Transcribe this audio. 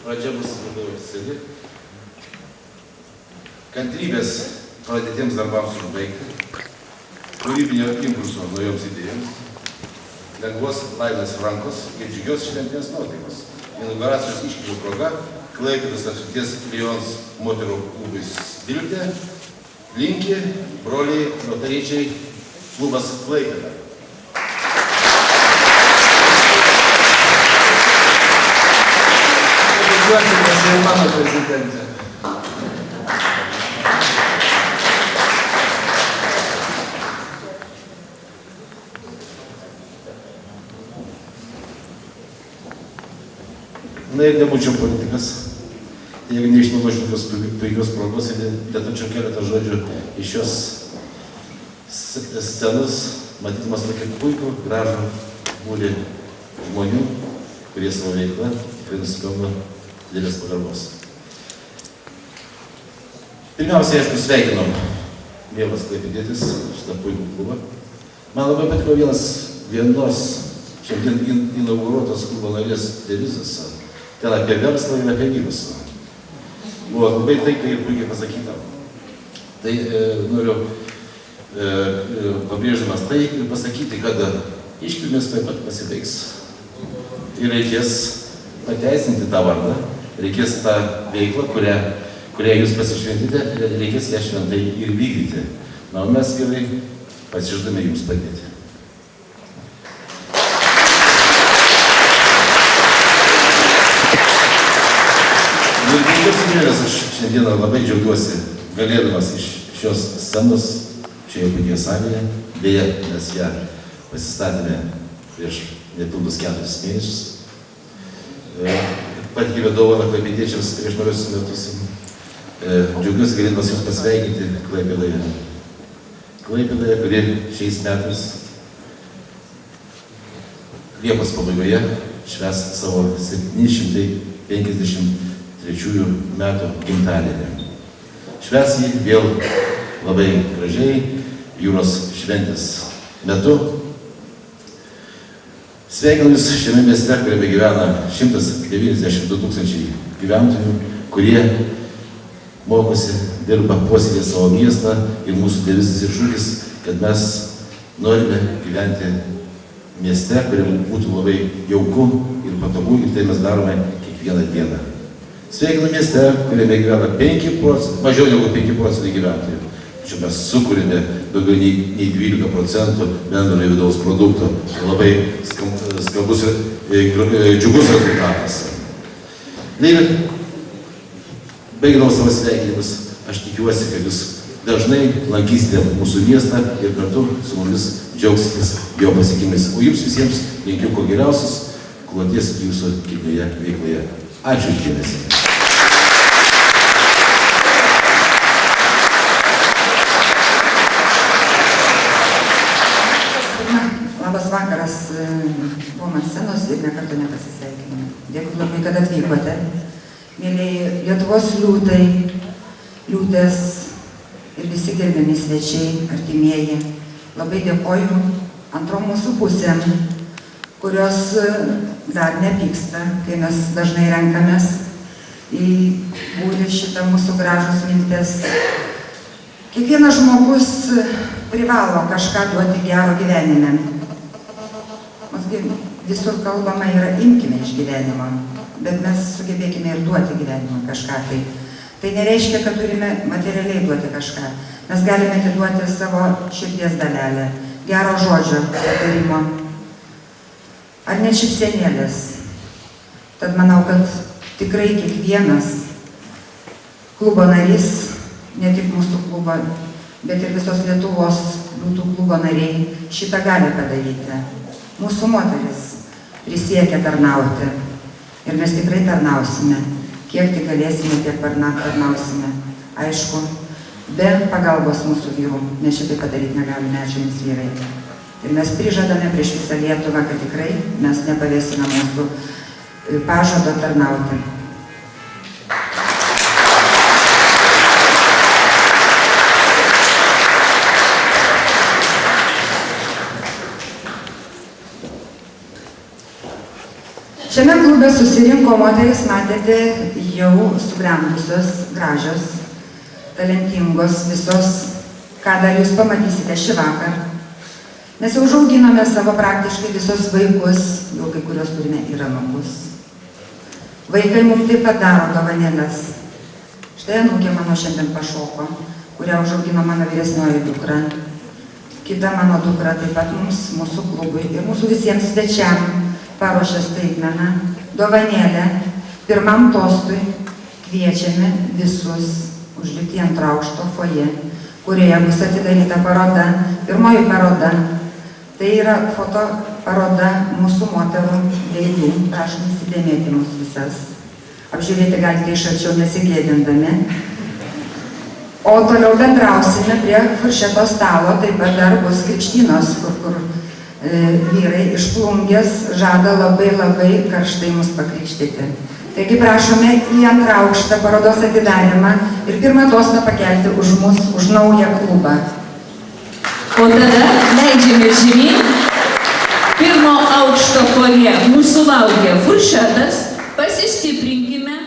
pradžia bus labai oficiali. Kantrybės pradėtiems darbams užbaigti, kūrybinio impulso naujoms idėjoms, lengvos laimės rankos ir džiugios šventinės nuotaikos. Inauguracijos iškilmių proga Klaipėdos apskrities Lions moterų klubui Sviltė linki broliai notariečiai klubas Klaipėda. Dėkuoju, mano prezidentė. Na ir nebūčiau politikas, jeigu neišnaudočiau tos puikios progos ir lietučiau keletą žodžių iš šios scenos, matydamas tokį puikų, gražų būrį žmonių, kurie savo veiklą tikrai nusipelno didelės pagarbos. Pirmiausiai, aišku, sveikinom mielas klaipėdietis šitą puikų klubą. Man labai patiko vienos šiandien inauguruotos klubo narės devizas. Ten apie verslą ir apie virusą. Buvo labai taikliai ir puikiai pasakyta. Tai noriu pabrėždamas tai ir pasakyti, kad iškilmės taip pat pasibaigs. Ir reikės pateisinti tą vardą, reikės tą veiklą, kurią jūs pasišventite, reikės ją šventai ir vykdyti. Na, o mes vyrai pasižadame jums padėti. Aš šiandieną labai džiaugiuosi galėdamas iš šios scenos šioje puikioje salėje. Beje, mes ją pasistatėme prieš nepilnus 4 mėnesius. Patikėme dovaną klaipėdiečiams prieš naujosius metus. Džiaugiuosi galėdamas jūs pasveikinti Klaipėdoje. Klaipėdoje, kuri šiais metais Liepos pabaigoje švęs savo 753 metų gimtadienį. Švęs jį vėl labai gražiai jūros šventės metu. Sveikinu jūs šiame mieste, kuriame gyvena 192 tūkstančiai gyventojų, kurie mokosi, dirba, puoselėja savo miestą ir mūsų devizas ir šūkis, kad mes norime gyventi mieste, kuriam būtų labai jauku ir patogu ir tai mes darome kiekvieną dieną. Sveikinu mieste, kuriame gyvena 5 procentai, mažiau negu 5 procentai gyventojų. Tačiau mes sukūrėme daugiau nei 12% bendrojo vidaus produkto. Labai skambus ir džiugus rezultatas. Ir baigdamas savo sveikinimus, aš tikiuosi, kad jūs dažnai lankysite mūsų miestą ir kartu su mumis džiaugsitės jo pasiekimais. O jums visiems linkiu kuo geriausios kloties jūsų kilmėje veikloje. Ačiū už dėmesį. Labas vakaras, buvom ant scenos ir nekartą nepasisveikinome. Dėkui labai, kad atvykote. Mėlyi Lietuvos liūtai, liūtės ir visi gerbiami svečiai, artimieji. Labai dėkoju antrom mūsų pusėm, kurios dar nepyksta, kai mes dažnai renkamės į būrį šitą mūsų gražus mintis. Kiekvienas žmogus privalo kažką duoti gero gyvenime. Visur kalbama yra imkime iš gyvenimo, bet mes sugebėkime ir duoti gyvenimą kažką. Tai nereiškia, kad turime materialiai duoti kažką. Mes galime atiduoti savo širdies dalelę, gero žodžio, patarimo, ar net šypsenėlės. Tad manau, kad tikrai kiekvienas klubo narys, ne tik mūsų klubo, bet ir visos Lietuvos liūtų klubo nariai šitą gali padaryti. Mūsų moteris prisiekia tarnauti ir mes tikrai tarnausime. Kiek tik galėsime, tiek tarnausime. Aišku, be pagalbos mūsų vyrų mes šitai padaryti negalime, ačiū jums vyrai. Ir mes prižadame prieš visą Lietuvą, kad tikrai mes nepavėsime mūsų pažado tarnauti. Šiame klube susirinko moteris, matėte, jau subrendusios, gražios, talentingos, visos, ką dar jūs pamatysite šį vakar. Mes jau užauginome savo praktiškai visos vaikus, jau kai kurios turime ir anūkus. Vaikai mums taip pat daro dovanėles. Štai anūkė mano šiandien pašoko, kurią užaugino mano vyresnioji dukra. Kita mano dukra taip pat mums, mūsų klubui ir mūsų visiems svečiam paruošė staigmeną, dovanėlę. Pirmam tostui kviečiame visus užlipti ant aukšto foje, kurioje bus atidaryta paroda. Pirmoji paroda. Tai yra foto paroda mūsų moterų veidų. Prašom įsidėmėti mus visas. Apžiūrėti galite iš arčiau nesigėdindami. O toliau bendrausime prie furšeto stalo, taip pat dar bus krikštynos, kur vyrai iš Plungės žada labai karštai mus pakrikštyti. Taigi prašome į antrą aukštą parodos atidarymą ir pirmą tostą pakelti už mus, už naują klubą. O tada leidžiame žemyn. Pirmo aukšto foje mūsų laukia furšetas. Pasistiprinkime.